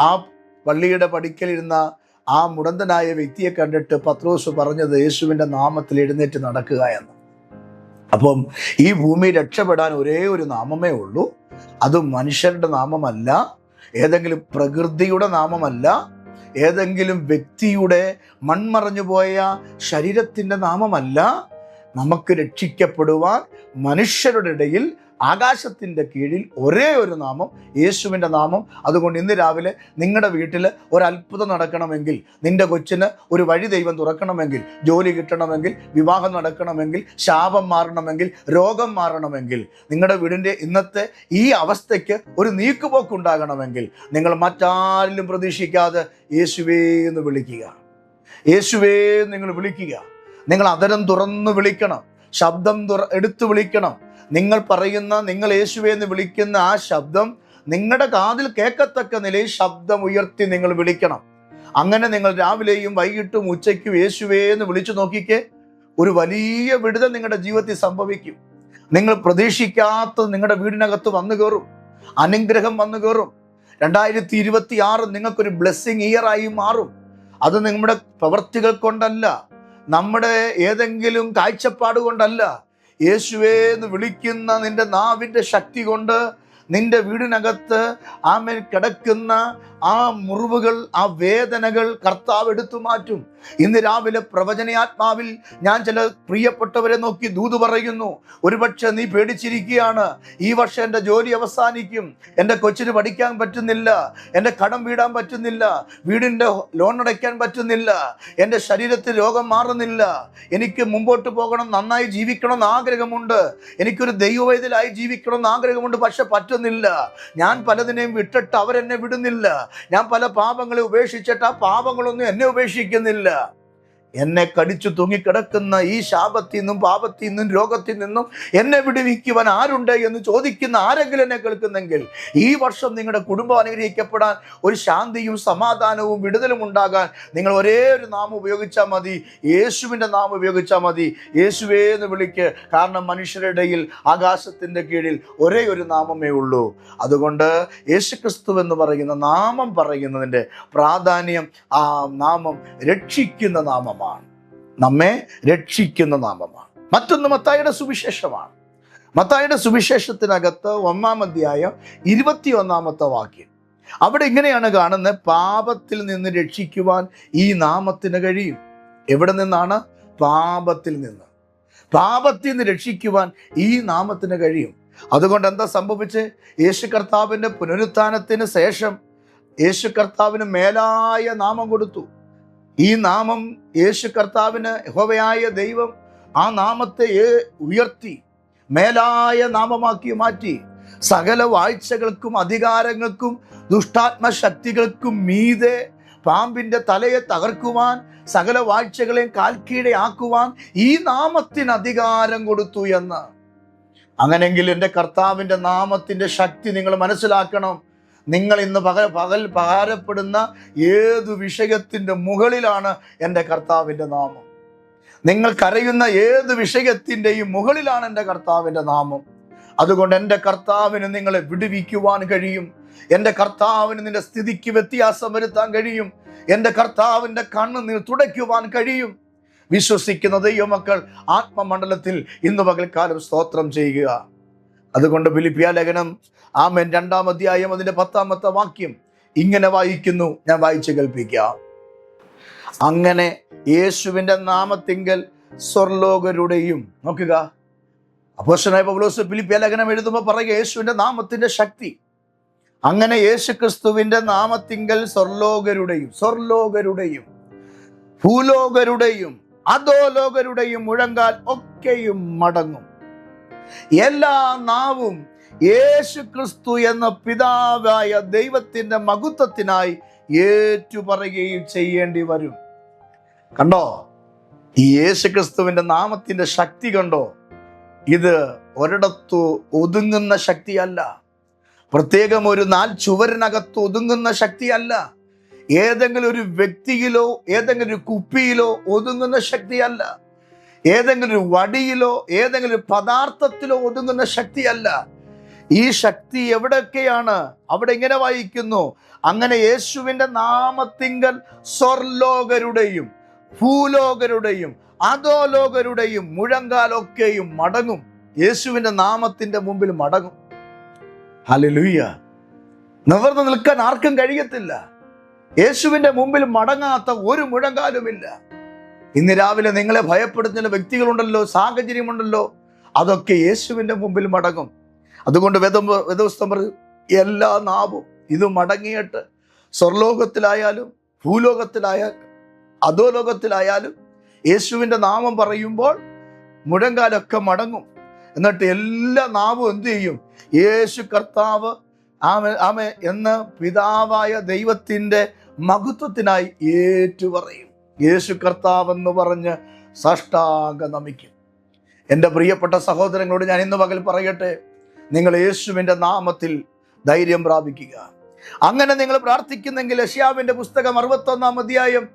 ആ പള്ളിയുടെ പടിക്കലിരുന്ന ആ മുടന്തനായ വ്യക്തിയെ കണ്ടിട്ട് പത്രോസ് പറഞ്ഞത് യേശുവിൻ്റെ നാമത്തിൽ എഴുന്നേറ്റ് നടക്കുക എന്ന്. അപ്പം ഈ ഭൂമി രക്ഷപ്പെടാൻ ഒരേ ഒരു നാമമേ ഉള്ളൂ. അത് മനുഷ്യരുടെ നാമമല്ല, ഏതെങ്കിലും പ്രകൃതിയുടെ നാമമല്ല, ഏതെങ്കിലും വ്യക്തിയുടെ മൺമറഞ്ഞു പോയ ശരീരത്തിൻ്റെ നാമമല്ല. നമുക്ക് രക്ഷിക്കപ്പെടുവാൻ മനുഷ്യരുടെ ഇടയിൽ ആകാശത്തിൻ്റെ കീഴിൽ ഒരേ ഒരു നാമം, യേശുവിൻ്റെ നാമം. അതുകൊണ്ട് ഇന്ന് രാവിലെ നിങ്ങളുടെ വീട്ടിൽ ഒരത്ഭുതം നടക്കണമെങ്കിൽ, നിന്റെ കൊച്ചിന് ഒരു വഴി ദൈവം തുറക്കണമെങ്കിൽ, ജോലി കിട്ടണമെങ്കിൽ, വിവാഹം നടക്കണമെങ്കിൽ, ശാപം മാറണമെങ്കിൽ, രോഗം മാറണമെങ്കിൽ, നിങ്ങളുടെ വീടിൻ്റെ ഇന്നത്തെ ഈ അവസ്ഥയ്ക്ക് ഒരു നീക്കുപോക്കുണ്ടാകണമെങ്കിൽ നിങ്ങൾ മറ്റാരിലും പ്രതീക്ഷിക്കാതെ യേശുവേ എന്ന് വിളിക്കുക. യേശുവേ നിങ്ങൾ വിളിക്കുക. നിങ്ങൾ അതരം തുറന്ന് വിളിക്കണം, ശബ്ദം എടുത്തു വിളിക്കണം. നിങ്ങൾ പറയുന്ന, നിങ്ങൾ യേശുവേ എന്ന് വിളിക്കുന്ന ആ ശബ്ദം നിങ്ങളുടെ കാതിൽ കേൾക്കത്തക്ക നിലയിൽ ശബ്ദം ഉയർത്തി നിങ്ങൾ വിളിക്കണം. അങ്ങനെ നിങ്ങൾ രാവിലെയും വൈകിട്ടും ഉച്ചയ്ക്കും യേശുവേ എന്ന് വിളിച്ചു നോക്കിക്കേ, ഒരു വലിയ വിടുതൽ നിങ്ങളുടെ ജീവിതത്തിൽ സംഭവിക്കും. നിങ്ങൾ പ്രതീക്ഷിക്കാത്തത് നിങ്ങളുടെ വീടിനകത്ത് വന്നു കയറും, അനുഗ്രഹം വന്നു കയറും. 2026 നിങ്ങൾക്കൊരു ബ്ലെസ്സിങ് ഇയർ ആയി മാറും. അത് നമ്മുടെ പ്രവർത്തികൾ കൊണ്ടല്ല, നമ്മുടെ ഏതെങ്കിലും കാഴ്ചപ്പാട് കൊണ്ടല്ല. യേശുവേ എന്ന് വിളിക്കുന്ന നിന്റെ നാവിൻ്റെ ശക്തി കൊണ്ട് നിന്റെ വീടിനകത്ത് ആമേൻ കിടക്കുന്ന ആ മുറിവുകൾ, ആ വേദനകൾ കർത്താവ് എടുത്തു മാറ്റും. ഇന്ന് രാവിലെ പ്രവചനയാത്മാവിൽ ഞാൻ ചില പ്രിയപ്പെട്ടവരെ നോക്കി ദൂത് പറയുന്നു. ഒരുപക്ഷെ നീ പേടിച്ചിരിക്കുകയാണ്, ഈ വർഷം എൻ്റെ ജോലി അവസാനിക്കും, എൻ്റെ കൊച്ചിന് പഠിക്കാൻ പറ്റുന്നില്ല, എൻ്റെ കടം വീടാൻ പറ്റുന്നില്ല, വീടിൻ്റെ ലോൺ അടയ്ക്കാൻ പറ്റുന്നില്ല, എൻ്റെ ശരീരത്തിൽ രോഗം മാറുന്നില്ല, എനിക്ക് മുമ്പോട്ട് പോകണം, നന്നായി ജീവിക്കണം എന്ന് ആഗ്രഹമുണ്ട്, എനിക്കൊരു ദൈവവൈദ്യലായി ജീവിക്കണം എന്ന് ആഗ്രഹമുണ്ട്, പക്ഷെ പറ്റുന്നില്ല. ഞാൻ പലതിനെയും വിട്ടിട്ട് അവരെന്നെ വിടുന്നില്ല. ഞാൻ പല പാപങ്ങളെ ഉപേക്ഷിച്ചിട്ട് ആ പാപങ്ങളൊന്നും എന്നെ ഉപേക്ഷിക്കുന്നില്ല. എന്നെ കടിച്ചു തൂങ്ങിക്കിടക്കുന്ന ഈ ശാപത്തിൽ നിന്നും പാപത്തിൽ നിന്നും രോഗത്തിൽ നിന്നും എന്നെ വിടുവിക്കുവാൻ ആരുണ്ട് എന്ന് ചോദിക്കുന്ന ആരെങ്കിലും എന്നെ കേൾക്കുന്നെങ്കിൽ, ഈ വർഷം നിങ്ങളുടെ കുടുംബം അനുഗ്രഹിക്കപ്പെടാൻ, ഒരു ശാന്തിയും സമാധാനവും വിടുതലും ഉണ്ടാകാൻ നിങ്ങൾ ഒരേ ഒരു നാമം ഉപയോഗിച്ചാൽ മതി, യേശുവിൻ്റെ നാമം ഉപയോഗിച്ചാൽ മതി. യേശുവേ എന്ന് വിളിക്ക്. കാരണം മനുഷ്യരുടെ ഇടയിൽ ആകാശത്തിൻ്റെ കീഴിൽ ഒരേ ഒരു നാമമേ ഉള്ളൂ. അതുകൊണ്ട് യേശുക്രിസ്തു എന്ന് പറയുന്ന നാമം പറയുന്നതിൻ്റെ പ്രാധാന്യം, ആ നാമം രക്ഷിക്കുന്ന നാമമാണ്, നമ്മെ രക്ഷിക്കുന്ന നാമമാണ്. മറ്റൊന്ന് മത്തായിയുടെ സുവിശേഷമാണ്. മത്തായിയുടെ സുവിശേഷത്തിനകത്ത് 1-ാം അധ്യായം 21-ാമത്തെ വാക്യം, അവിടെ ഇങ്ങനെയാണ് കാണുന്നത്, പാപത്തിൽ നിന്ന് രക്ഷിക്കുവാൻ ഈ നാമത്തിന് കഴിയും. എവിടെ നിന്നാണ്? പാപത്തിൽ നിന്ന്. പാപത്തിൽ നിന്ന് രക്ഷിക്കുവാൻ ഈ നാമത്തിന് കഴിയും. അതുകൊണ്ട് എന്താ സംഭവിച്ച്? യേശു കർത്താവിൻ്റെ പുനരുത്ഥാനത്തിന് ശേഷം യേശു കർത്താവിന് മേലായ നാമം കൊടുത്തു. ഈ നാമം യേശു കർത്താവിന് യഹോവയായ ദൈവം ആ നാമത്തെ ഉയർത്തി മേലായ നാമമാക്കി മാറ്റി. സകല വാഴ്ചകൾക്കും അധികാരങ്ങൾക്കും ദുഷ്ടാത്മ ശക്തികൾക്കും മീതെ പാമ്പിന്റെ തലയെ തകർക്കുവാൻ, സകല വാഴ്ചകളെയും കാൽക്കീഴെ ആക്കുവാൻ ഈ നാമത്തിന് അധികാരം കൊടുത്തു എന്ന്. അങ്ങനെങ്കിൽ എൻ്റെ കർത്താവിൻ്റെ നാമത്തിൻ്റെ ശക്തി നിങ്ങൾ മനസ്സിലാക്കണം. നിങ്ങൾ ഇന്ന് പകൽ ഭാരപ്പെടുന്ന ഏതു വിഷയത്തിൻ്റെ മുകളിലാണ് എൻ്റെ കർത്താവിൻ്റെ നാമം. നിങ്ങൾ കരയുന്ന ഏത് വിഷയത്തിൻ്റെയും മുകളിലാണ് എൻ്റെ കർത്താവിൻ്റെ നാമം. അതുകൊണ്ട് എൻ്റെ കർത്താവിന് നിങ്ങളെ വിടുവിക്കുവാൻ കഴിയും. എൻ്റെ കർത്താവിന് നിന്റെ സ്ഥിതിക്ക് വ്യത്യാസം വരുത്താൻ കഴിയും. എൻ്റെ കർത്താവിൻ്റെ കണ്ണുനീർ തുടയ്ക്കുവാൻ കഴിയും. വിശ്വസിക്കുന്ന ദൈവമക്കൾ ആത്മമണ്ഡലത്തിൽ ഇന്ന് പകൽക്കാലം സ്തോത്രം ചെയ്യുക. അതുകൊണ്ട് ഫിലിപ്പിയ ലേഖനം 2-ാം അധ്യായം അതിൻ്റെ 10-ാമത്തെ വാക്യം ഇങ്ങനെ വായിക്കുന്നു. ഞാൻ വായിച്ച് കേൾപ്പിക്കാം. അങ്ങനെ യേശുവിൻ്റെ നാമത്തിങ്കൽ സ്വർലോകരുടെയും, നോക്കുക, അപ്പോസ്തലനായ പൗലോസ് ഫിലിപ്പിയ ലേഖനം എഴുതുമ്പോൾ പറയുക യേശുവിൻ്റെ നാമത്തിൻ്റെ ശക്തി. അങ്ങനെ യേശു ക്രിസ്തുവിൻ്റെ നാമത്തിങ്കൽ സ്വർലോകരുടെയും ഭൂലോകരുടെയും അധോലോകരുടെയും മുഴങ്കാൽ ഒക്കെയും മടങ്ങും. എല്ലാ നാവും യേശു ക്രിസ്തു എന്ന പിതാവായ ദൈവത്തിൻ്റെ മഹത്വത്തിനായി ഏറ്റുപറയുകയും ചെയ്യേണ്ടി വരും. കണ്ടോ ഈ യേശു ക്രിസ്തുവിൻ്റെ നാമത്തിൻ്റെ ശക്തി? കണ്ടോ? ഇത് ഒരിടത്തു ഒതുങ്ങുന്ന ശക്തിയല്ല, പ്രത്യേകം ഒരു 4 ചുവരിനകത്ത് ഒതുങ്ങുന്ന ശക്തിയല്ല, ഏതെങ്കിലും ഒരു വ്യക്തിയിലോ ഏതെങ്കിലും ഒരു കുപ്പിയിലോ ഒതുങ്ങുന്ന ശക്തിയല്ല, ഏതെങ്കിലും ഒരു വടിയിലോ ഏതെങ്കിലും ഒരു പദാർത്ഥത്തിലോ ഒതുങ്ങുന്ന ശക്തിയല്ല. ഈ ശക്തി എവിടെയൊക്കെയാണ്? അവിടെ ഇങ്ങനെ വായിക്കുന്നു, അങ്ങനെ യേശുവിൻ്റെ നാമത്തിങ്കൽ സ്വർലോകരുടെയും ഭൂലോകരുടെയും അധോലോകരുടെയും മുഴങ്കാലൊക്കെയും മടങ്ങും. യേശുവിൻ്റെ നാമത്തിൻ്റെ മുമ്പിൽ മടങ്ങും. ഹല്ലേലൂയ! നിവർന്നു നിൽക്കാൻ ആർക്കും കഴിയത്തില്ല. യേശുവിൻ്റെ മുമ്പിൽ മടങ്ങാത്ത ഒരു മുഴങ്കാലുമില്ല. ഇന്ന് രാവിലെ നിങ്ങളെ ഭയപ്പെടുത്തുന്ന വ്യക്തികളുണ്ടല്ലോ, സാഹചര്യമുണ്ടല്ലോ, അതൊക്കെ യേശുവിൻ്റെ മുമ്പിൽ മടങ്ങും. അതുകൊണ്ട് വേദപുസ്തകം പറയും, എല്ലാ നാവും ഇത് മടങ്ങിയിട്ട് സ്വർലോകത്തിലായാലും ഭൂലോകത്തിലായാലും അധോലോകത്തിലായാലും യേശുവിൻ്റെ നാമം പറയുമ്പോൾ മുഴങ്കാലൊക്കെ മടങ്ങും. എന്നിട്ട് എല്ലാ നാവും എന്ത് ചെയ്യും? യേശു കർത്താവ് ആമേ എന്ന് പിതാവായ ദൈവത്തിൻ്റെ മഹത്വത്തിനായി ഏറ്റുപറയും. യേശു കർത്താവ് എന്ന് പറഞ്ഞ് സാഷ്ടാംഗ നമിക്കും. എൻ്റെ പ്രിയപ്പെട്ട സഹോദരങ്ങളോട് ഞാൻ ഇന്ന് പകൽ പറയട്ടെ, നിങ്ങൾ യേശുവിൻ്റെ നാമത്തിൽ ധൈര്യം പ്രാപിക്കുക. അങ്ങനെ നിങ്ങൾ പ്രാർത്ഥിക്കുന്നെങ്കിൽ യെശയ്യാവിൻ്റെ പുസ്തകം 61-ാം അധ്യായം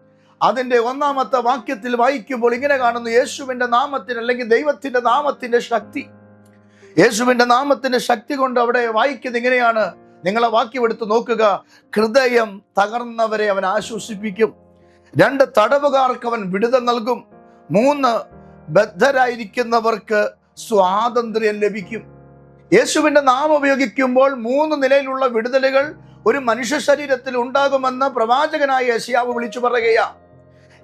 അതിൻ്റെ 1-ാമത്തെ വാക്യത്തിൽ വായിക്കുമ്പോൾ ഇങ്ങനെ കാണുന്നു, യേശുവിൻ്റെ നാമത്തിന് അല്ലെങ്കിൽ ദൈവത്തിൻ്റെ നാമത്തിൻ്റെ ശക്തി. യേശുവിൻ്റെ നാമത്തിൻ്റെ ശക്തി കൊണ്ട് അവിടെ വായിക്കുന്നത് ഇങ്ങനെയാണ്. നിങ്ങളെ വാക്യം എടുത്ത് നോക്കുക. ഹൃദയം തകർന്നവരെ അവൻ ആശ്വസിപ്പിക്കും. 2 തടവുകാർക്ക് അവൻ വിടുതൽ നൽകും. 3 ബദ്ധരായിരിക്കുന്നവർക്ക് സ്വാതന്ത്ര്യം ലഭിക്കും. യേശുവിൻ്റെ നാമം ഉപയോഗിക്കുമ്പോൾ 3 നിലയിലുള്ള വിടുതലുകൾ ഒരു മനുഷ്യ ശരീരത്തിൽ ഉണ്ടാകുമെന്ന് പ്രവാചകനായ യെശയ്യാവ് വിളിച്ചു പറയുകയാ.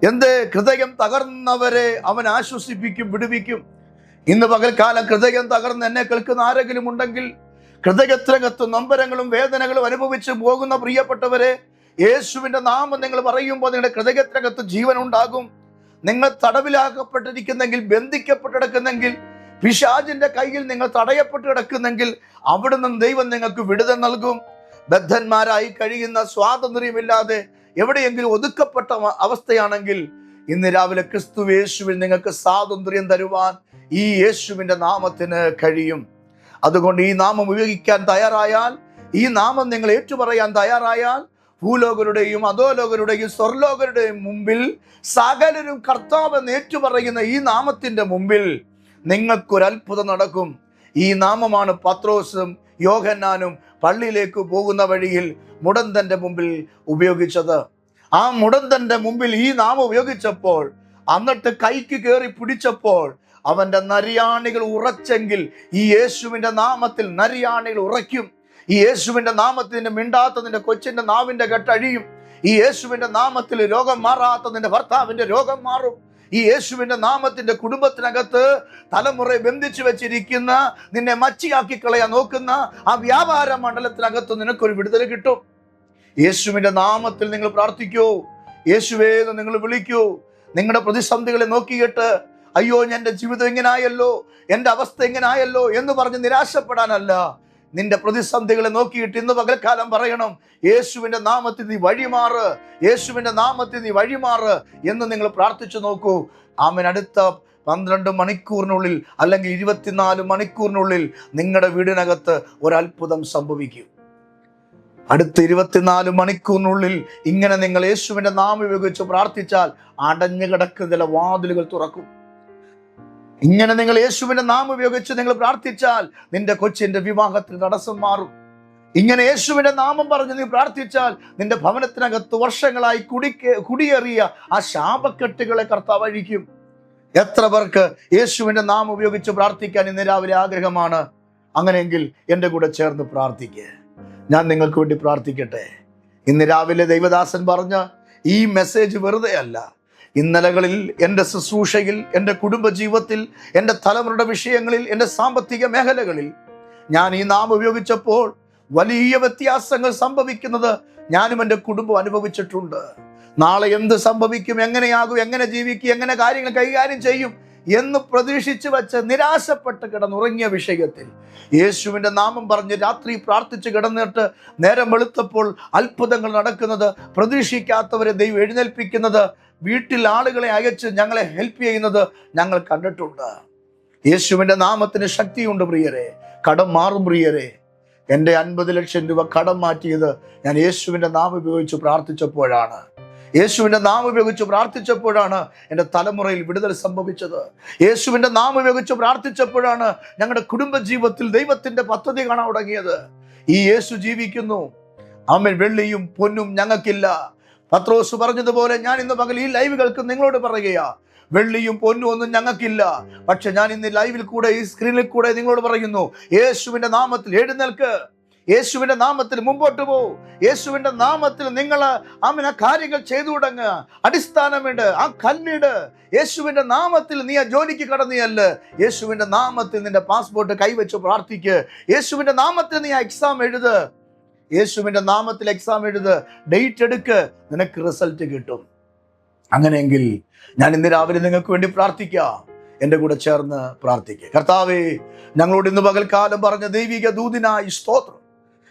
എന്ത്? ഹൃദയം തകർന്നവരെ അവൻ ആശ്വസിപ്പിക്കും, വിടുവിക്കും. ഇന്ന് പകൽക്കാലം ഹൃദയം തകർന്ന് എന്നെ കേൾക്കുന്ന ആരെങ്കിലും ഉണ്ടെങ്കിൽ, ഹൃദയത്തിനകത്ത് നൊമ്പരങ്ങളും വേദനകളും അനുഭവിച്ച് പോകുന്ന പ്രിയപ്പെട്ടവരെ, യേശുവിൻ്റെ നാമം നിങ്ങൾ പറയുമ്പോൾ നിങ്ങളുടെ ഹൃദയത്തിനകത്ത് ജീവൻ ഉണ്ടാകും. നിങ്ങൾ തടവിലാക്കപ്പെട്ടിരിക്കുന്നെങ്കിൽ, ബന്ധിക്കപ്പെട്ടിടക്കുന്നെങ്കിൽ, പിശാചിന്റെ കയ്യിൽ നിങ്ങൾ തടയപ്പെട്ട് കിടക്കുന്നെങ്കിൽ അവിടുന്ന് ദൈവം നിങ്ങൾക്ക് വിടുതൽ നൽകും. ബദ്ധന്മാരായി കഴിയുന്ന, സ്വാതന്ത്ര്യമില്ലാതെ എവിടെയെങ്കിലും ഒതുക്കപ്പെട്ട അവസ്ഥയാണെങ്കിൽ ഇന്ന് രാവിലെ ക്രിസ്തു യേശുവിൽ നിങ്ങൾക്ക് സ്വാതന്ത്ര്യം തരുവാൻ ഈ യേശുവിൻ്റെ നാമത്തിന് കഴിയും. അതുകൊണ്ട് ഈ നാമം ഉപയോഗിക്കാൻ തയ്യാറായാൽ, ഈ നാമം നിങ്ങൾ ഏറ്റുപറയാൻ തയ്യാറായാൽ, ഭൂലോകരുടെയും അധോലോകരുടെയും സ്വർലോകരുടെയും മുമ്പിൽ സകലരും കർത്താവ് ഏറ്റുപറയുന്ന ഈ നാമത്തിൻ്റെ മുമ്പിൽ നിങ്ങൾക്കൊരത്ഭുതം നടക്കും. ഈ നാമമാണ് പത്രോസും യോഹന്നാനും പള്ളിയിലേക്ക് പോകുന്ന വഴിയിൽ മുടന്തന്റെ മുമ്പിൽ ഉപയോഗിച്ചത്. ആ മുടന്തന്റെ മുമ്പിൽ ഈ നാമം ഉപയോഗിച്ചപ്പോൾ, എന്നിട്ട് കൈക്ക് കയറി പിടിച്ചപ്പോൾ അവന്റെ നരിയാണികൾ ഉറച്ചെങ്കിൽ ഈ യേശുവിൻ്റെ നാമത്തിൽ നരിയാണികൾ ഉറയ്ക്കും. ഈ യേശുവിന്റെ നാമത്തിൽ നിന്റെ മിണ്ടാത്ത നിന്റെ കൊച്ചിന്റെ നാവിന്റെ കെട്ടഴിയും. ഈ യേശുവിന്റെ നാമത്തിൽ രോഗം മാറാത്ത നിന്റെ ഭർത്താവിന്റെ രോഗം മാറും. ഈ യേശുവിന്റെ നാമത്തിന്റെ കുടുംബത്തിനകത്ത് തലമുറ ബന്ധിച്ചു വെച്ചിരിക്കുന്ന, നിന്നെ മച്ചിയാക്കി കളയാൻ നോക്കുന്ന ആ വ്യാപാര മണ്ഡലത്തിനകത്ത് നിനക്കൊരു വിടുതൽ കിട്ടും. യേശുവിന്റെ നാമത്തിൽ നിങ്ങൾ പ്രാർത്ഥിക്കൂ, യേശുവേ എന്ന് നിങ്ങൾ വിളിക്കൂ. നിങ്ങളുടെ പ്രതിസന്ധികളെ നോക്കിയിട്ട് അയ്യോ എൻ്റെ ജീവിതം എങ്ങനായല്ലോ, എൻ്റെ അവസ്ഥ എങ്ങനായല്ലോ എന്ന് പറഞ്ഞ് നിരാശപ്പെടാനല്ല. നിന്റെ പ്രതിസന്ധികളെ നോക്കിയിട്ട് ഇന്ന് പകൽക്കാലം പറയണം, യേശുവിന്റെ നാമത്തിൽ നീ വഴിമാറ്, യേശുവിന്റെ നാമത്തിൽ നീ വഴിമാറ് എന്ന് നിങ്ങൾ പ്രാർത്ഥിച്ചു നോക്കൂ. ആമേൻ. അടുത്ത 12 മണിക്കൂറിനുള്ളിൽ അല്ലെങ്കിൽ 24 മണിക്കൂറിനുള്ളിൽ നിങ്ങളുടെ വീടിനകത്ത് ഒരത്ഭുതം സംഭവിക്കും. അടുത്ത 24 മണിക്കൂറിനുള്ളിൽ ഇങ്ങനെ നിങ്ങൾ യേശുവിന്റെ നാമം ഉപയോഗിച്ച് പ്രാർത്ഥിച്ചാൽ അടഞ്ഞു കിടക്കുന്ന ചില വാതിലുകൾ തുറക്കും. ഇങ്ങനെ നിങ്ങൾ യേശുവിന്റെ നാമം ഉപയോഗിച്ച് നിങ്ങൾ പ്രാർത്ഥിച്ചാൽ നിന്റെ കൊച്ചിന്റെ വിവാഹത്തിന് തടസ്സം മാറും. ഇങ്ങനെ യേശുവിന്റെ നാമം പറഞ്ഞ് നീ പ്രാർത്ഥിച്ചാൽ നിന്റെ ഭവനത്തിനകത്ത് വർഷങ്ങളായി കുടിയേറിയ ആ ശാപക്കെട്ടുകളെ കർത്താവ് അഴിക്കും. എത്ര പേർക്ക് യേശുവിന്റെ നാമം ഉപയോഗിച്ച് പ്രാർത്ഥിക്കാൻ ഇന്ന് രാവിലെ ആഗ്രഹമാണ്? അങ്ങനെയെങ്കിൽ എൻ്റെ കൂടെ ചേർന്ന് പ്രാർത്ഥിക്കുക. ഞാൻ നിങ്ങൾക്ക് വേണ്ടി പ്രാർത്ഥിക്കട്ടെ. ഇന്ന് രാവിലെ ദൈവദാസൻ പറഞ്ഞ ഈ മെസ്സേജ് വെറുതെ അല്ല. ഇന്നലകളിൽ എൻ്റെ ശുശ്രൂഷയിൽ, എൻ്റെ കുടുംബജീവിതത്തിൽ, എൻ്റെ തലമുറയുടെ വിഷയങ്ങളിൽ, എൻ്റെ സാമ്പത്തിക മേഖലകളിൽ ഞാൻ ഈ നാമം ഉപയോഗിച്ചപ്പോൾ വലിയ വ്യത്യാസങ്ങൾ സംഭവിക്കുന്നത് ഞാനും എൻ്റെ കുടുംബം അനുഭവിച്ചിട്ടുണ്ട്. നാളെ എന്ത് സംഭവിക്കും, എങ്ങനെയാകും, എങ്ങനെ ജീവിക്കും, എങ്ങനെ കാര്യങ്ങൾ കൈകാര്യം ചെയ്യും എന്ന് പ്രതീക്ഷിച്ച് വെച്ച് നിരാശപ്പെട്ട് കിടന്നുറങ്ങിയ വിഷയത്തിൽ യേശുവിന്റെ നാമം പറഞ്ഞ് രാത്രി പ്രാർത്ഥിച്ച് കിടന്നിട്ട് നേരം വെളുത്തപ്പോൾ അത്ഭുതങ്ങൾ നടക്കുന്നത്, പ്രതീക്ഷിക്കാത്തവരെ ദൈവം എഴുന്നേൽപ്പിക്കുന്നത്, വീട്ടിൽ ആളുകളെ അയച്ച് ഞങ്ങളെ ഹെൽപ്പ് ചെയ്യുന്നത് ഞങ്ങൾ കണ്ടിട്ടുണ്ട്. യേശുവിന്റെ നാമത്തിന് ശക്തിയുണ്ട് പ്രിയരെ. കടം മാറും പ്രിയരെ. എൻ്റെ 50 ലക്ഷം രൂപ കടം മാറ്റിയത് ഞാൻ യേശുവിന്റെ നാമം ഉപയോഗിച്ച് പ്രാർത്ഥിച്ചപ്പോഴാണ്. യേശുവിന്റെ നാമം ഉപയോഗിച്ച് പ്രാർത്ഥിച്ചപ്പോഴാണ് എൻ്റെ തലമുറയിൽ വിടുതൽ സംഭവിച്ചത്. യേശുവിന്റെ നാമം ഉപയോഗിച്ച് പ്രാർത്ഥിച്ചപ്പോഴാണ് ഞങ്ങളുടെ കുടുംബജീവിതത്തിൽ ദൈവത്തിന്റെ പദ്ധതി കാണാൻ തുടങ്ങിയത്. ഈ യേശു ജീവിക്കുന്നു. ആമേൻ. വെള്ളിയും പൊന്നും ഞങ്ങൾക്കില്ല. പത്രോസ് പറഞ്ഞതുപോലെ ഞാൻ ഇന്ന് പകൽ ഈ ലൈവുകൾക്ക് നിങ്ങളോട് പറയുകയാ, വെള്ളിയും പൊന്നും ഒന്നും ഞങ്ങൾക്കില്ല. പക്ഷെ ഞാൻ ഇന്ന് ലൈവിൽ കൂടെ, ഈ സ്ക്രീനിൽ കൂടെ നിങ്ങളോട് പറയുന്നു, യേശുവിന്റെ നാമത്തിൽ എഴുന്നേൽക്ക്, യേശുവിന്റെ നാമത്തിൽ മുമ്പോട്ട് പോ, യേശുവിന്റെ നാമത്തിൽ നിങ്ങൾ ആ കാര്യങ്ങൾ ചെയ്തു തുടങ്ങുക. അടിസ്ഥാനമുണ്ട്, ആ കല്ലിട്. യേശുവിന്റെ നാമത്തിൽ നീ ആ ജോലിക്ക് കടന്നിയല്ല, യേശുവിന്റെ നാമത്തിൽ നിന്റെ പാസ്പോർട്ട് കൈവച്ച് പ്രാർത്ഥിക്ക്. യേശുവിന്റെ നാമത്തിൽ നീ ആ എക്സാം എഴുത്. യേശുവിന്റെ നാമത്തിൽ എക്സാം എഴുത്, ഡേറ്റ് എടുക്ക്, നിനക്ക് റിസൾട്ട് കിട്ടും. അങ്ങനെയെങ്കിൽ ഞാൻ ഇന്ന് രാവിലെ നിങ്ങൾക്ക് വേണ്ടി പ്രാർത്ഥിക്കാം. എൻ്റെ കൂടെ ചേർന്ന് പ്രാർത്ഥിക്കുക. കർത്താവേ, ഞങ്ങളോട് ഇന്ന് പകൽക്കാലം പറഞ്ഞ ദൈവിക ദൂതിനായി സ്തോത്രം.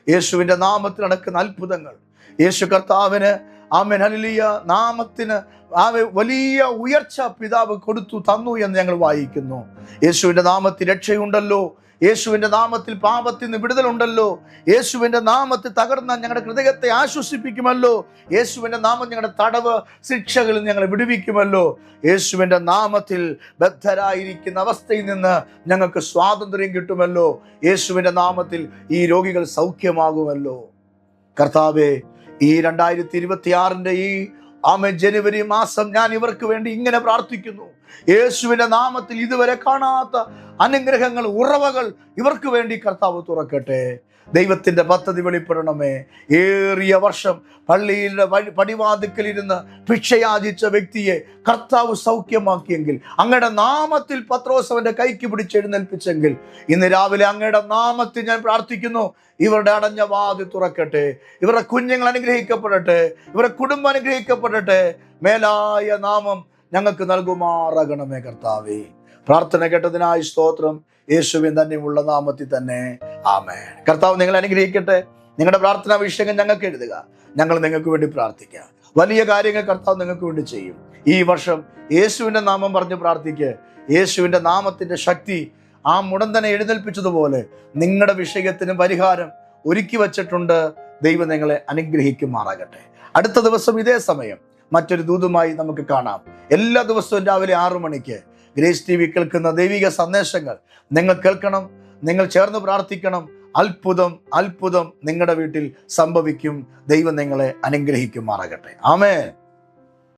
യേശുവിന്റെ നാമത്തിൽ നടക്കുന്ന അത്ഭുതങ്ങൾ, യേശു കർത്താവിന് ആമേൻ ഹല്ലേലൂയ നാമത്തിന് വലിയ ഉയർച്ച പിതാവ് കൊടുത്തു തന്നു എന്ന് ഞങ്ങൾ വായിക്കുന്നു. യേശുവിന്റെ നാമത്തിൽ രക്ഷയുണ്ടല്ലോ, യേശുവിന്റെ നാമത്തിൽ പാപത്തിൽ നിന്ന് വിടുതലുണ്ടല്ലോ, യേശുവിന്റെ നാമത്തിൽ തകർന്ന ഞങ്ങളുടെ ഹൃദയത്തെ ആശ്വസിപ്പിക്കുമല്ലോ, യേശുവിന്റെ നാമം ഞങ്ങളുടെ തടവ് ശിക്ഷകളിൽ ഞങ്ങളെ വിടുവിക്കുമല്ലോ, യേശുവിന്റെ നാമത്തിൽ ബദ്ധരായിരിക്കുന്ന അവസ്ഥയിൽ നിന്ന് ഞങ്ങൾക്ക് സ്വാതന്ത്ര്യം കിട്ടുമല്ലോ, യേശുവിന്റെ നാമത്തിൽ ഈ രോഗികൾ സൗഖ്യമാകുമല്ലോ. കർത്താവേ, ഈ 2026 ഈ ജനുവരി മാസം ഞാൻ ഇവർക്ക് വേണ്ടി ഇങ്ങനെ പ്രാർത്ഥിക്കുന്നു. യേശുവിന്റെ നാമത്തിൽ ഇതുവരെ കാണാത്ത അനുഗ്രഹങ്ങൾ, ഉറവകൾ ഇവർക്ക് വേണ്ടി കർത്താവ് തുറക്കട്ടെ. ദൈവത്തിന്റെ പദ്ധതി വെളിപ്പെടണമേ. ഏറിയ വർഷം പള്ളിയിലെ പടിവാതിക്കലിരുന്ന് ഭിക്ഷയാചിച്ച വ്യക്തിയെ കർത്താവ് സൗഖ്യമാക്കിയെങ്കിൽ, അങ്ങയുടെ നാമത്തിൽ പത്രോസ് അവന്റെ കൈക്ക് പിടിച്ചെഴുന്നേൽപ്പിച്ചെങ്കിൽ, ഇന്ന് രാവിലെ അങ്ങയുടെ നാമത്തിൽ ഞാൻ പ്രാർത്ഥിക്കുന്നു, ഇവരുടെ അടഞ്ഞ വാതിൽ തുറക്കട്ടെ, ഇവരുടെ കുഞ്ഞുങ്ങൾ അനുഗ്രഹിക്കപ്പെടട്ടെ, ഇവരുടെ കുടുംബം അനുഗ്രഹിക്കപ്പെടട്ടെ. മേലായ നാമം ഞങ്ങൾക്ക് നൽകുമാറാകണമേ കർത്താവേ. പ്രാർത്ഥന കേട്ടതിനായി സ്തോത്രം. യേശുവിൻ തന്നെയുള്ള നാമത്തിൽ തന്നെ ആമേൻ. കർത്താവ് നിങ്ങളെ അനുഗ്രഹിക്കട്ടെ. നിങ്ങളുടെ പ്രാർത്ഥനാ വിഷയങ്ങൾ ഞങ്ങൾക്ക് എഴുതുക, ഞങ്ങൾ നിങ്ങൾക്ക് വേണ്ടി പ്രാർത്ഥിക്കാം. വലിയ കാര്യങ്ങൾ കർത്താവ് നിങ്ങൾക്ക് വേണ്ടി ചെയ്യും. ഈ വർഷം യേശുവിന്റെ നാമം പറഞ്ഞ് പ്രാർത്ഥിക്കുക. യേശുവിന്റെ നാമത്തിന്റെ ശക്തി ആ മുടന്തനെ എഴുന്നേൽപ്പിച്ചതുപോലെ നിങ്ങളുടെ വിഷയത്തിന് പരിഹാരം ഒരുക്കി വച്ചിട്ടുണ്ട്. ദൈവം നിങ്ങളെ അനുഗ്രഹിക്കുമാറാകട്ടെ. അടുത്ത ദിവസം ഇതേ സമയം മറ്റൊരു ദൂതുമായി നമുക്ക് കാണാം. എല്ലാ ദിവസവും രാവിലെ 6 മണിക്ക് ഗ്രേസ് TV കേൾക്കുന്ന ദൈവിക സന്ദേശങ്ങൾ നിങ്ങൾ കേൾക്കണം, നിങ്ങൾ ചേർന്ന് പ്രാർത്ഥിക്കണം. അത്ഭുതം അത്ഭുതം നിങ്ങളുടെ വീട്ടിൽ സംഭവിക്കും. ദൈവം നിങ്ങളെ അനുഗ്രഹിക്കുമാറാകട്ടെ. ആമേൻ.